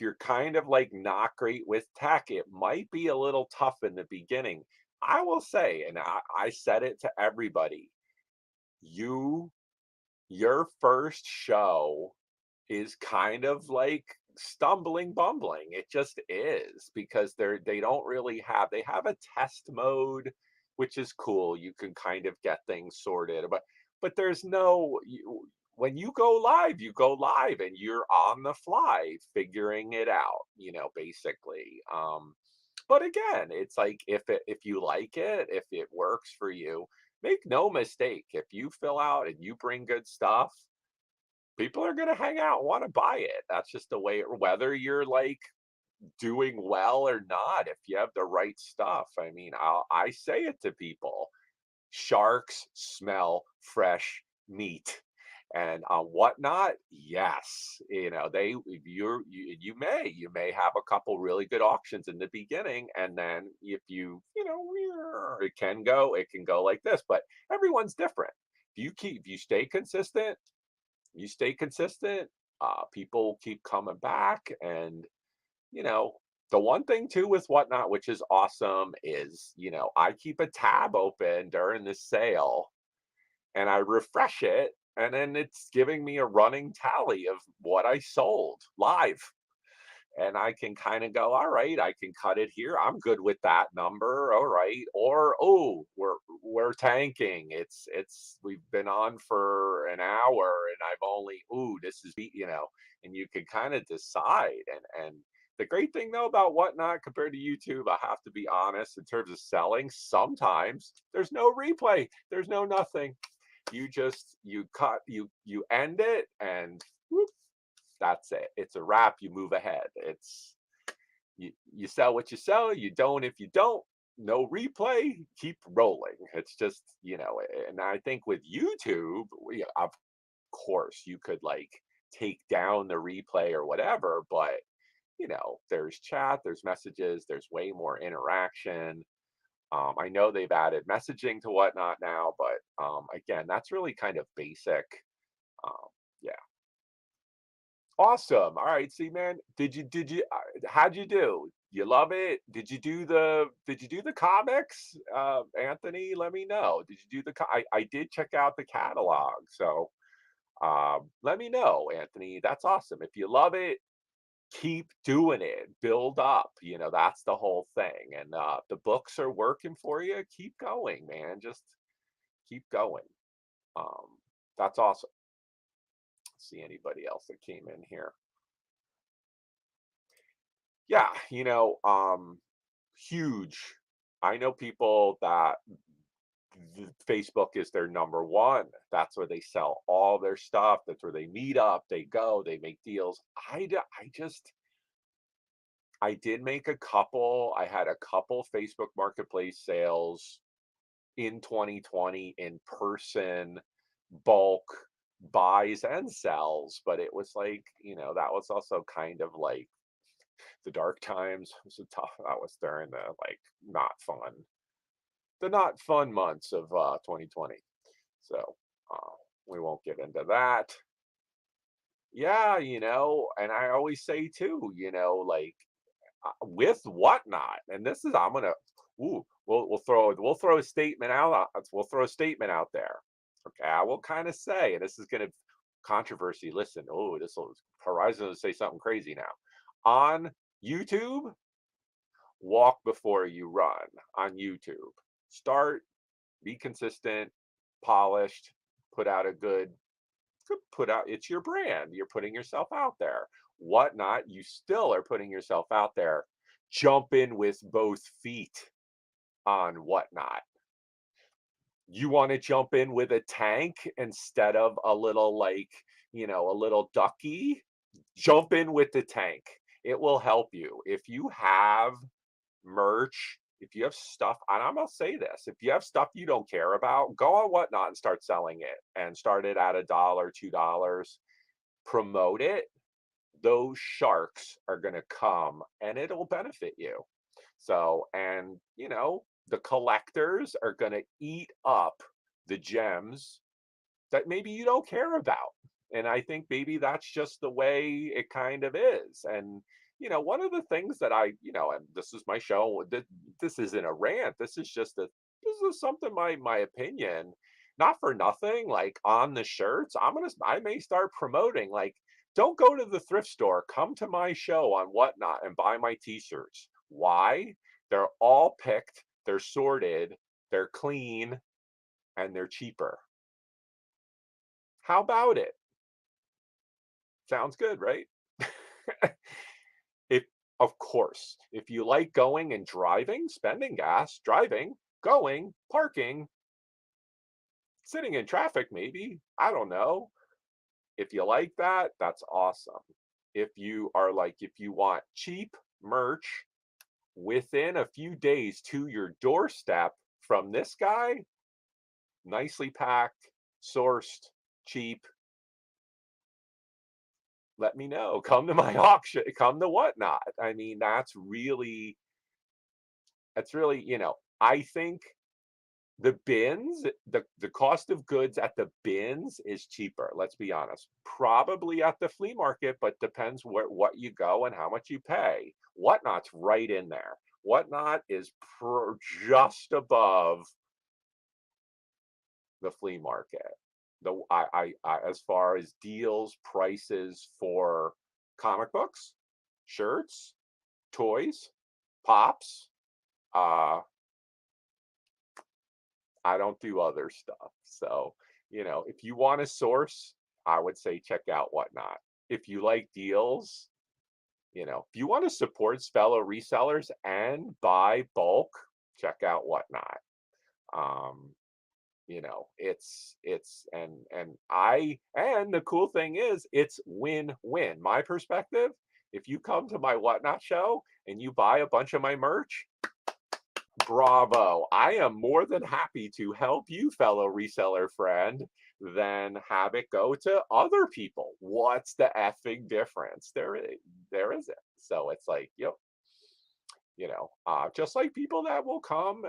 you're kind of like not great with tech, it might be a little tough in the beginning. I will say, and I said it to everybody, you your first show is kind of like stumbling bumbling. It just is because they don't really they have a test mode, which is cool. You can kind of get things sorted, but there's no when you go live and you're on the fly figuring it out, basically. But again, it's like if you like it, if it works for you, make no mistake, if you fill out and you bring good stuff, people are going to hang out and want to buy it. That's just the way whether you're like doing well or not, if you have the right stuff. I mean, I say it to people, sharks smell fresh meat. And on Whatnot, yes, you may have a couple really good auctions in the beginning, and then if it can go like this, but everyone's different. If you stay consistent, people keep coming back. And, you know, the one thing too with Whatnot, which is awesome, is, I keep a tab open during the sale and I refresh it. And then it's giving me a running tally of what I sold live, and I can kind of go, all right, I can cut it here. I'm good with that number. All right. Or oh, we're tanking. It's we've been on for an hour and I've only this is and you can kind of decide. And the great thing though about Whatnot compared to YouTube, I have to be honest, in terms of selling, sometimes there's no replay. There's no nothing. You end it and whoop, that's it. It's a wrap. You move ahead. You sell what you sell. You don't if you don't. No replay. Keep rolling. It's just and I think with YouTube, of course, you could like take down the replay or whatever, but there's chat, there's messages, there's way more interaction. I know they've added messaging to Whatnot now, but again, that's really kind of basic. Um, yeah, awesome. All right, see, man, how'd you do? You love it? Did you do the comics, Anthony? Let me know. Did you do I did check out the catalog, so let me know, Anthony. That's awesome. If you love it, keep doing it, build up, that's the whole thing. And the books are working for you, keep going, man, just keep going. um that's awesome. See anybody else that came in here? Yeah, huge. I know people that Facebook is their number one. That's where they sell all their stuff. That's where they meet up, they go, they make deals. I did make a couple. I had a couple Facebook Marketplace sales in 2020, in person, bulk buys and sells, but it was like, that was also kind of like the dark times. It was that was during not fun, the not fun months of 2020. So we won't get into that. Yeah, and I always say too, like with Whatnot, and this is I'm gonna ooh, we'll throw a statement out. We'll throw a statement out there. Okay, I will kind of say, and this is gonna controversy. Listen, oh, this will Horizon will say something crazy now. On YouTube, walk before you run. On YouTube, start, be consistent, polished, put out a good put out it's your brand. You're putting yourself out there. Whatnot, you still are putting yourself out there. Jump in with both feet on Whatnot. You want to jump in with a tank instead of a little a little ducky? Jump in with the tank. It will help you. If you have merch, if you have stuff, and I'm gonna say this, if you have stuff you don't care about, go on Whatnot and start selling it, and start it at $1, $2. Promote it. Those sharks are going to come and it'll benefit you. So, and the collectors are going to eat up the gems that maybe you don't care about. And I think maybe that's just the way it kind of is. And one of the things that and this is my show. This isn't a rant. This is something my opinion. Not for nothing. Like on the shirts, I may start promoting. Like, don't go to the thrift store. Come to my show on Whatnot and buy my T-shirts. Why? They're all picked. They're sorted. They're clean, and they're cheaper. How about it? Sounds good, right? If Of course, if you like going and driving, spending gas, driving, going, parking, sitting in traffic, maybe, I don't know. If you like that, that's awesome. If you want cheap merch within a few days to your doorstep from this guy, nicely packed, sourced, cheap, let me know. Come to my auction, come to Whatnot. I mean, that's really, I think the bins, the cost of goods at the bins is cheaper. Let's be honest. Probably at the flea market, but depends what you go and how much you pay. Whatnot's right in there. Whatnot is just above the flea market. As far as deals, prices for comic books, shirts, toys, pops. Uh, I don't do other stuff. So, if you want to source, I would say check out Whatnot. If you like deals, if you want to support fellow resellers and buy bulk, check out Whatnot. Um, it's and the cool thing is it's win-win. My perspective, if you come to my Whatnot show and you buy a bunch of my merch, Bravo. I am more than happy to help you, fellow reseller friend, than have it go to other people. What's the effing difference? There isn't. So it's like, yep, just like people that will come,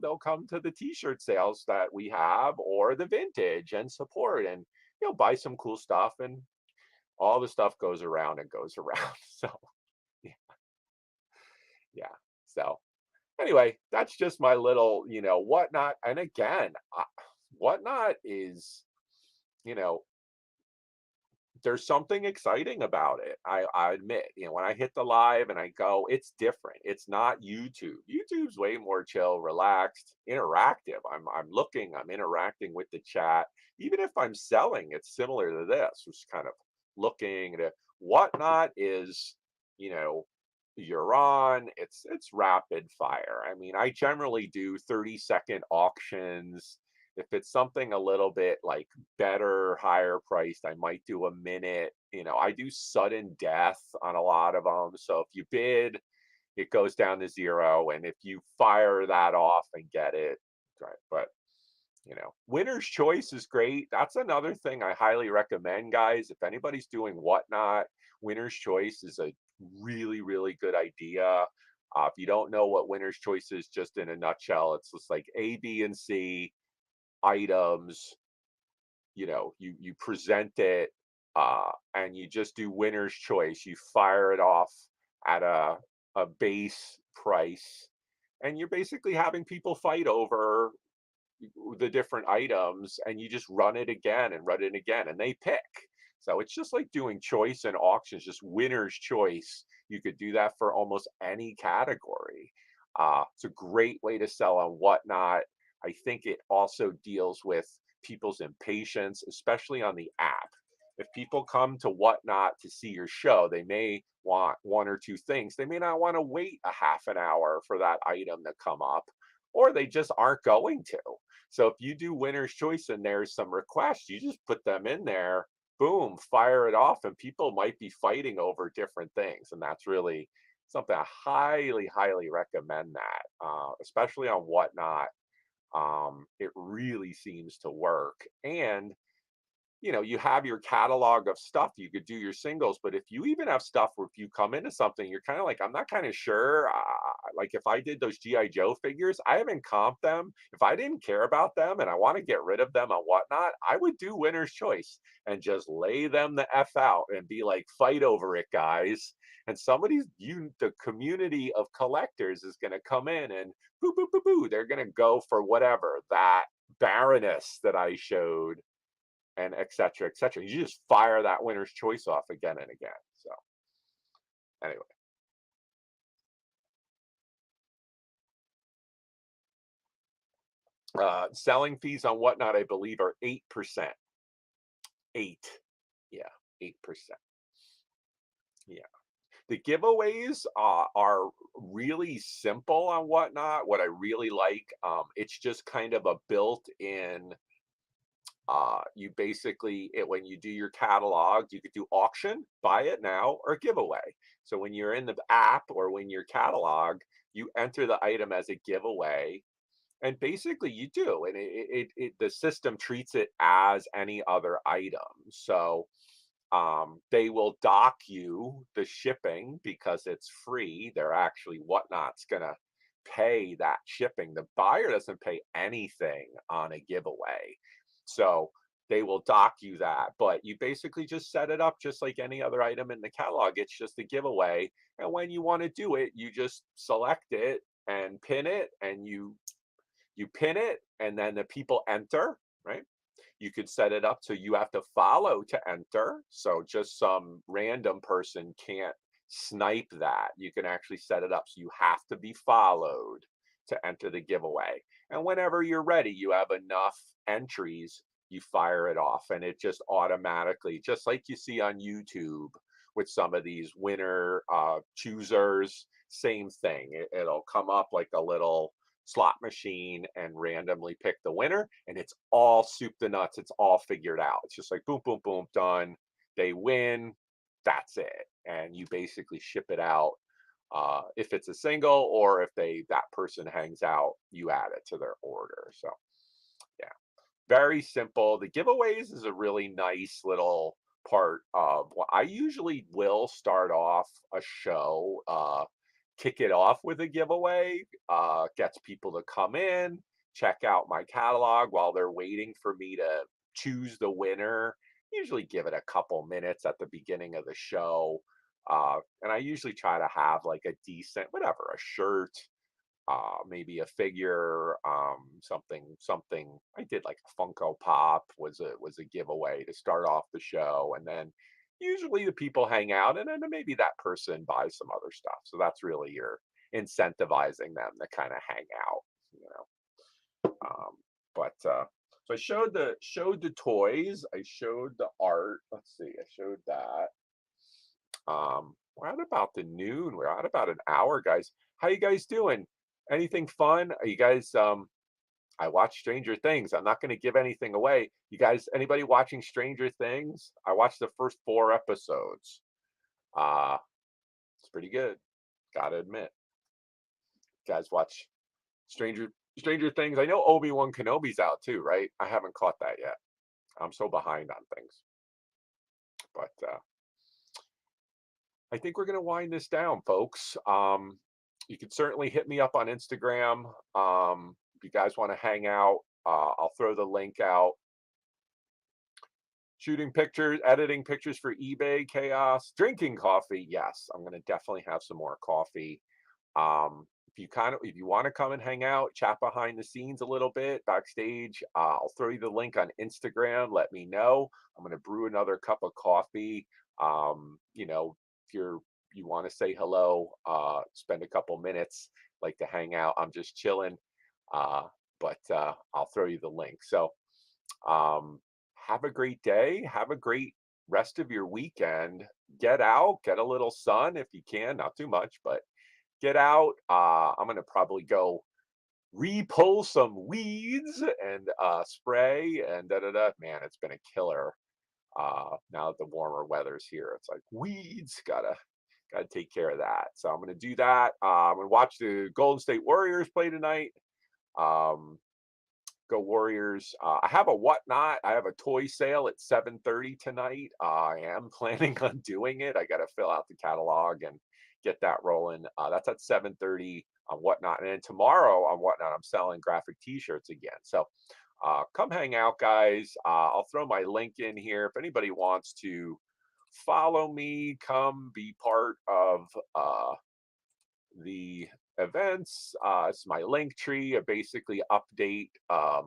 they'll come to the t-shirt sales that we have or the vintage and support and, buy some cool stuff, and all the stuff goes around and goes around. So yeah, yeah. So anyway, that's just my little, whatnot. And again, whatnot is, you know, there's something exciting about it. I admit, when I hit the live and I go, it's different. It's not YouTube. YouTube's way more chill, relaxed, interactive. I'm looking, I'm interacting with the chat. Even if I'm selling, it's similar to this, just kind of looking at whatnot is, you know, you're on, it's rapid fire. I mean, I generally do 30-second auctions. If it's something a little bit like better, higher priced, I might do a minute. I do sudden death on a lot of them. So if you bid, it goes down to zero. And if you fire that off and get it, right. But winner's choice is great. That's another thing I highly recommend, guys. If anybody's doing whatnot, winner's choice is a really, really good idea. If you don't know what winner's choice is, just in a nutshell, it's just like A, B, and C items. You present it, and you just do winner's choice. You fire it off at a base price, and you're basically having people fight over the different items, and you just run it again and run it again, and they pick. So it's just like doing choice and auctions, just winner's choice. You could do that for almost any category. It's a great way to sell on whatnot. I think it also deals with people's impatience, especially on the app. If people come to whatnot to see your show, they may want one or two things. They may not want to wait a half an hour for that item to come up, or they just aren't going to. So if you do winner's choice and there's some requests, you just put them in there, boom, fire it off, and people might be fighting over different things. And that's really something I highly, highly recommend that, especially on whatnot. It really seems to work. And you have your catalog of stuff. You could do your singles, but if you even have stuff where if you come into something, you're kind of like, I'm not kind of sure. Like if I did those GI Joe figures, I haven't comped them. If I didn't care about them and I want to get rid of them and whatnot, I would do winner's choice and just lay them the f out and be like, fight over it, guys. And the community of collectors is going to come in and boo, boo, boo, boo. They're going to go for whatever that Baroness that I showed, and et cetera, et cetera. You just fire that winner's choice off again and again. So anyway, selling fees on whatnot, I believe, are 8%. Eight, yeah, 8%. Yeah. The giveaways are really simple on whatnot. What I really like, it's just kind of a built-in. You basically when you do your catalog, you could do auction, buy it now, or giveaway. So when you're in the app or when you're catalog, you enter the item as a giveaway, and basically you do, and the system treats it as any other item. So they will dock you the shipping because it's free. They're actually whatnot's gonna pay that shipping. The buyer doesn't pay anything on a giveaway. So they will dock you that, but you basically just set it up just like any other item in the catalog. It's just a giveaway. And when you want to do it, you just select it and pin it, and you pin it, and then the people enter, right? You could set it up so you have to follow to enter. So just some random person can't snipe that. You can actually set it up so you have to be followed to enter the giveaway. And whenever you're ready, you have enough entries, you fire it off, and it just automatically, just like you see on YouTube with some of these winner choosers, same thing. It'll come up like a little slot machine and randomly pick the winner, and it's all soup to nuts. It's all figured out. It's just like boom, boom, boom, done. They win. That's it. And you basically ship it out If it's a single, or if that person hangs out, you add it to their order. So yeah, very simple. The giveaways is a really nice little part of what I usually will start off a show, kick it off with a giveaway, gets people to come in, check out my catalog while they're waiting for me to choose the winner. Usually give it a couple minutes at the beginning of the show. And I usually try to have like a decent, whatever, a shirt, maybe a figure, something. I did like a Funko Pop was a giveaway to start off the show, and then usually the people hang out, and then maybe that person buys some other stuff. So that's really your incentivizing them to kind of hang out, you know. But so I showed the toys, I showed the art. Let's see, I showed that. We're at about the noon. We're at about an hour, guys. How you guys doing? Anything fun? Are you guys I watched Stranger Things. I'm not going to give anything away. You guys, anybody watching Stranger Things? I watched the first 4 episodes. Uh it's pretty good. Gotta admit. You guys watch Stranger Stranger Things. I know Obi-Wan Kenobi's out too, right? I haven't caught that yet. I'm so behind on things. But I think we're going to wind this down, folks. You can certainly hit me up on Instagram. If you guys want to hang out, I'll throw the link out. Shooting pictures, editing pictures for eBay, chaos, drinking coffee. Yes, I'm going to definitely have some more coffee. If you want to come and hang out, chat behind the scenes a little bit backstage, I'll throw you the link on Instagram. Let me know. I'm going to brew another cup of coffee. If you want to say hello, spend a couple minutes, like to hang out. I'm just chilling, but I'll throw you the link. So have a great day. Have a great rest of your weekend. Get out, get a little sun if you can, not too much, but get out. I'm gonna probably go re-pull some weeds and spray and da da da. Man, it's been a killer. Now that the warmer weather's here, it's like weeds. Gotta take care of that. So I'm gonna do that. I'm gonna watch the Golden State Warriors play tonight. Um, Go Warriors. I have a whatnot. I have a toy sale at 7:30 tonight. I am planning on doing it. I got to fill out the catalog and get that rolling. That's at 7:30 on whatnot. And then tomorrow on whatnot, I'm selling graphic t-shirts again. So come hang out, guys. I'll throw my link in here. If anybody wants to follow me, come be part of the events. It's my link tree. I basically update. I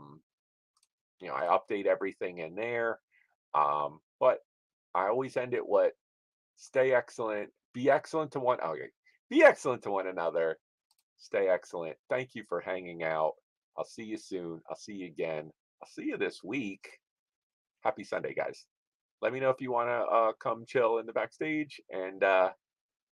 update everything in there. But I always end it with stay excellent, be excellent to one. Okay, be excellent to one another. Stay excellent. Thank you for hanging out. I'll see you soon. I'll see you again. I'll see you this week. Happy Sunday, guys. Let me know if you want to come chill in the backstage, and